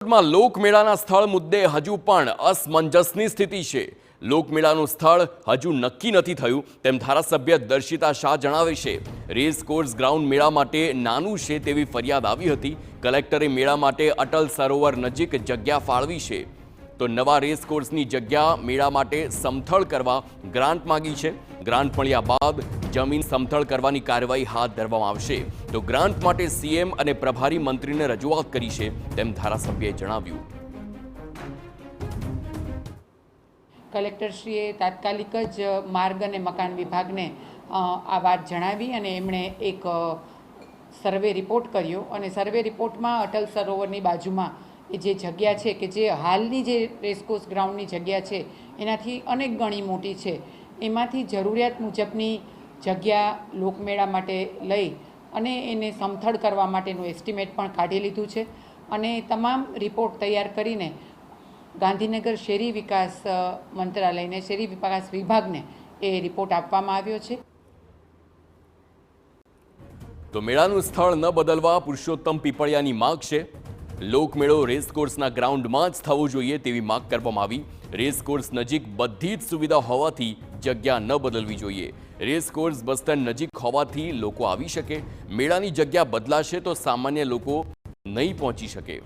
રાજકોટમાં લોકમેળાના સ્થળ મુદ્દે હજુ પણ અસમંજસની સ્થિતિ છે। લોકમેળાનું સ્થળ હજુ નક્કી નથી થયું તેમ ધારાસભ્ય દર્શિતા શાહ જણાવે છે। રેસ કોર્સ ગ્રાઉન્ડ મેળા માટે નાનું છે તેવી ફરિયાદ આવી હતી। કલેક્ટરે મેળા માટે અટલ સરોવર નજીક જગ્યા ફાળવી છે તો નવા રેસ કોર્સની જગ્યા મેળા માટે સમથળ કરવા ગ્રાન્ટ માંગી છે। ગ્રાન્ટ મળ્યા બાદ જમીન સમથળ કરવાની કાર્યવાહી હાથ ધરવામાં આવશે તો ગ્રાન્ટ માટે સીએમ અને પ્રભારી મંત્રીને રજૂઆત કરી છે તેમ ધારાસભ્યએ જણાવ્યું। કલેક્ટરશ્રીએ તાત્કાલિક જ માર્ગ અને મકાન વિભાગને આ વાત જણાવી અને એમણે એક સર્વે રિપોર્ટ કર્યો અને સર્વે રિપોર્ટમાં અટલ સરોવરની બાજુમાં એ જે જગ્યા છે કે જે હાલની જે રેસકોર્સ ગ્રાઉન્ડની જગ્યા છે એનાથી અનેક ગણી મોટી છે, એમાંથી જરૂરિયાત મુજબની જગ્યા લોકમેળા માટે લઈ અને એને સમથળ કરવા માટેનું એસ્ટિમેટ પણ કાઢી લીધું છે અને તમામ રિપોર્ટ તૈયાર કરીને ગાંધીનગર શહેરી વિકાસ મંત્રાલયને શહેરી વિકાસ વિભાગને એ રિપોર્ટ આપવામાં આવ્યો છે। તો મેળાનું સ્થળ ન બદલવા પુરુષોત્તમ પીપળિયાની માંગ છે। લોકમેળો રેસકોર્સના ગ્રાઉન્ડમાં જ થવો જોઈએ તેવી માંગ કરવામાં આવી। રેસકોર્સ નજીક બધી જ સુવિધા હોવાથી જગ્યા ન બદલવી જોઈએ। રેસકોર્સ બસ સ્ટેન્ડ નજીક હોવાથી લોકો આવી શકે। મેળાની જગ્યા બદલાશે તો સામાન્ય લોકો નહીં પહોંચી શકે।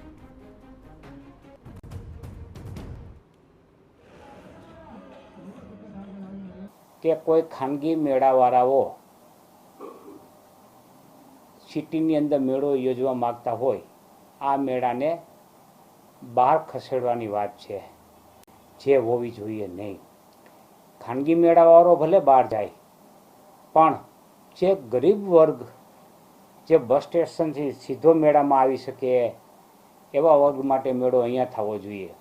કે કોઈ ખાનગી મેળાવાળાઓ સિટીની અંદર મેળો યોજવા માગતા હોય, આ મેળાને બહાર ખસેડવાની વાત છે, જે હોવી જોઈએ નહીં। ખાનગી મેળાવાળો ભલે બહાર જાય, પણ જે ગરીબ વર્ગ જે બસ સ્ટેશનથી સીધો મેળામાં આવી શકે એવા વર્ગ માટે મેળો અહીંયા થવો જોઈએ।